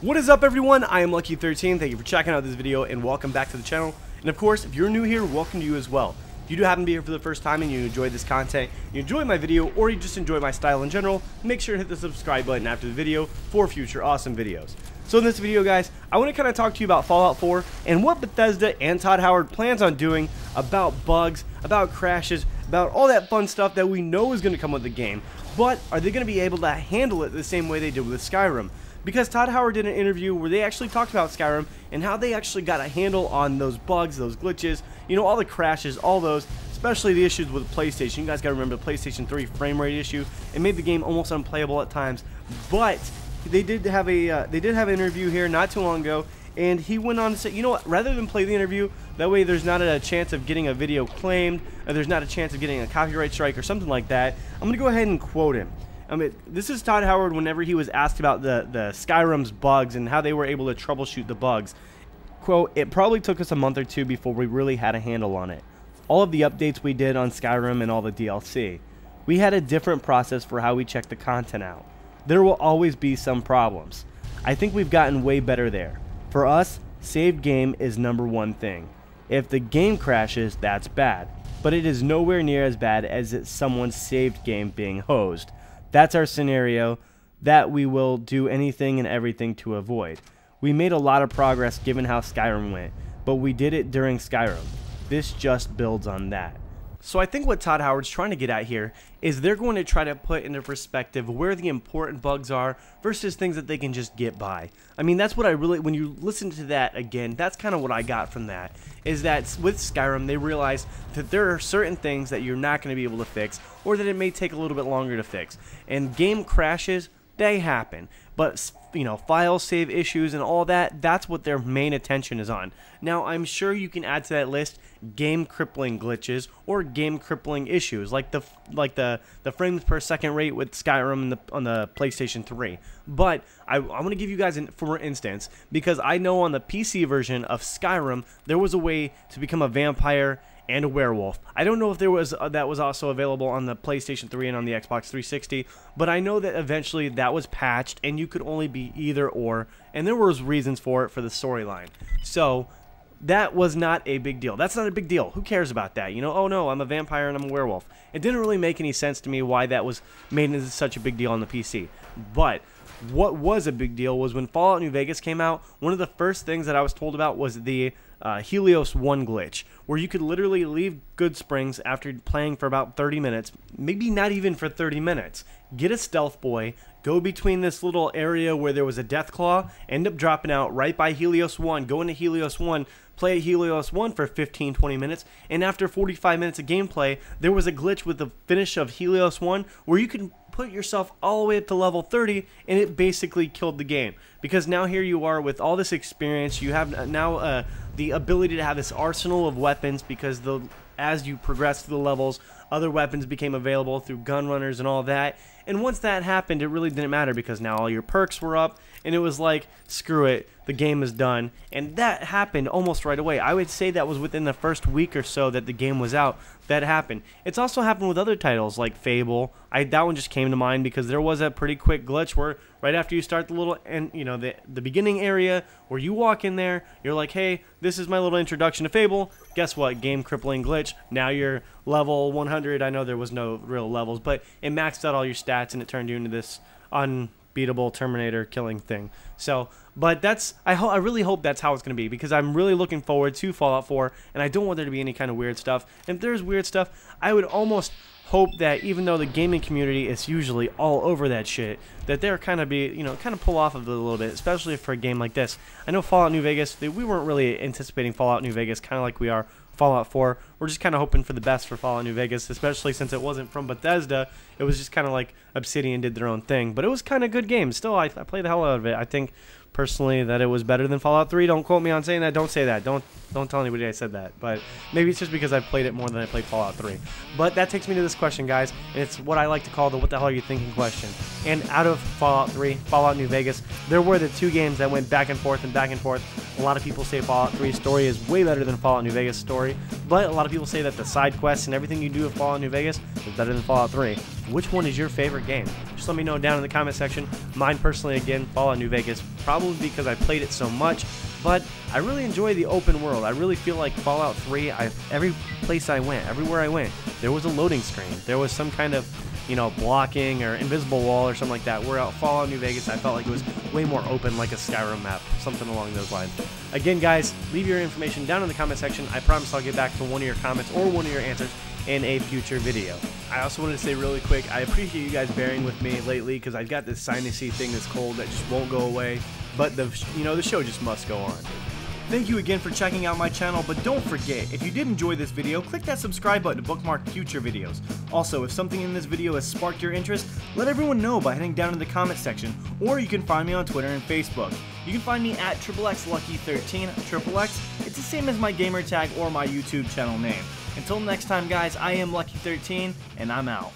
What is up, everyone? I am Lucky13. Thank you for checking out this video and welcome back to the channel. And of course, if you're new here, welcome to you as well. If you do happen to be here for the first time and you enjoy this content, you enjoy my video, or you just enjoy my style in general, make sure to hit the subscribe button after the video for future awesome videos. So in this video, guys, I want to kind of talk to you about Fallout 4 and what Bethesda and Todd Howard plans on doing about bugs, about crashes, about all that fun stuff that we know is going to come with the game. But are they going to be able to handle it the same way they did with Skyrim? Because Todd Howard did an interview where they actually talked about Skyrim and how they actually got a handle on those bugs, those glitches, you know, all the crashes, all those, especially the issues with PlayStation. You guys got to remember the PlayStation 3 frame rate issue. It made the game almost unplayable at times. But they did have an interview here not too long ago, and he went on to say, you know what, rather than play the interview, that way there's not a chance of getting a video claimed, or there's not a chance of getting a copyright strike or something like that, I'm going to go ahead and quote him. I mean, this is Todd Howard whenever he was asked about the Skyrim's bugs and how they were able to troubleshoot the bugs. Quote, "It probably took us a month or two before we really had a handle on it. All of the updates we did on Skyrim and all the DLC. We had a different process for how we check the content out. There will always be some problems. I think we've gotten way better there. For us, saved game is #1 thing. If the game crashes, that's bad. But it is nowhere near as bad as someone's saved game being hosed. That's our scenario that we will do anything and everything to avoid. We made a lot of progress given how Skyrim went, but we did it during Skyrim. This just builds on that." So I think what Todd Howard's trying to get at here is they're going to try to put into perspective where the important bugs are versus things that they can just get by. I mean, that's what I really, when you listen to that again, that's kind of what I got from that, is that with Skyrim, they realize that there are certain things that you're not going to be able to fix, or that it may take a little bit longer to fix. And game crashes, they happen. But, you know, file save issues and all that, that's what their main attention is on. Now, I'm sure you can add to that list game crippling glitches or game crippling issues, like the frames per second rate with Skyrim on the PlayStation 3. But I'm going to give you guys, for instance, because I know on the PC version of Skyrim, there was a way to become a vampire and a werewolf. I don't know if there was that was also available on the PlayStation 3 and on the Xbox 360, but I know that eventually that was patched and you could only be either or, and there was reasons for it for the storyline. So that was not a big deal. That's not a big deal. Who cares about that? You know, oh no, I'm a vampire and I'm a werewolf. It didn't really make any sense to me why that was made into such a big deal on the PC. But what was a big deal was when Fallout New Vegas came out, one of the first things that I was told about was the Helios 1 glitch, where you could literally leave Good Springs after playing for about 30 minutes, maybe not even for 30 minutes, get a stealth boy, go between this little area where there was a death claw, end up dropping out right by Helios 1, go into Helios 1, play Helios 1 for 15-20 minutes, and after 45 minutes of gameplay, there was a glitch with the finish of Helios 1 where you can put yourself all the way up to level 30, and it basically killed the game. Because now here you are with all this experience, you have now the ability to have this arsenal of weapons, because as you progress through the levels, other weapons became available through gun runners and all that. And once that happened, it really didn't matter because now all your perks were up, and it was like, screw it, the game is done. And that happened almost right away. I would say that was within the first week or so that the game was out that happened. It's also happened with other titles like Fable. That one just came to mind because there was a pretty quick glitch where right after you start the little, and you know, the beginning area where you walk in there, you're like, hey, this is my little introduction to Fable. Guess what? Game crippling glitch. Now you're level 100. I know there was no real levels, but it maxed out all your stats and it turned you into this unbeatable Terminator killing thing. So, but that's, I really hope that's how it's going to be, because I'm really looking forward to Fallout 4, and I don't want there to be any kind of weird stuff. And if there's weird stuff, I would almost hope that even though the gaming community is usually all over that shit, that they're kind of pull off of it a little bit, especially for a game like this. I know Fallout New Vegas, we weren't really anticipating Fallout New Vegas kind of like we are Fallout 4. We're just kind of hoping for the best for Fallout New Vegas, especially since it wasn't from Bethesda. It was just kind of like Obsidian did their own thing, but it was kind of a good game. Still, I played the hell out of it. I think personally that it was better than Fallout 3. Don't quote me on saying that. Don't say that. Don't tell anybody I said that. But maybe it's just because I've played it more than I played Fallout 3. But that takes me to this question, guys, and it's what I like to call the "what the hell are you thinking" question. And out of Fallout 3, Fallout New Vegas, there were the two games that went back and forth and back and forth. A lot of people say Fallout 3's story is way better than Fallout New Vegas' story, but a lot of people say that the side quests and everything you do with Fallout New Vegas is better than Fallout 3. which one is your favorite game? Just let me know down in the comment section. Mine personally, again, Fallout New Vegas, probably because I played it so much, but I really enjoy the open world. I really feel like Fallout 3, every place I went, everywhere I went, there was a loading screen. There was some kind of, you know, blocking or invisible wall or something like that. Where at Fallout New Vegas, I felt like it was way more open, like a Skyrim map, something along those lines. Again, guys, leave your information down in the comment section. I promise I'll get back to one of your comments or one of your answers in a future video. I also wanted to say really quick, I appreciate you guys bearing with me lately because I've got this sinusy thing that's cold that just won't go away, but the show just must go on. Thank you again for checking out my channel, but don't forget, if you did enjoy this video, click that subscribe button to bookmark future videos. Also, if something in this video has sparked your interest, let everyone know by heading down in the comment section, or you can find me on Twitter and Facebook. You can find me at xXxLuckyXIIIxXx, XXX, it's the same as my gamer tag or my YouTube channel name. Until next time, guys, I am Lucky13, and I'm out.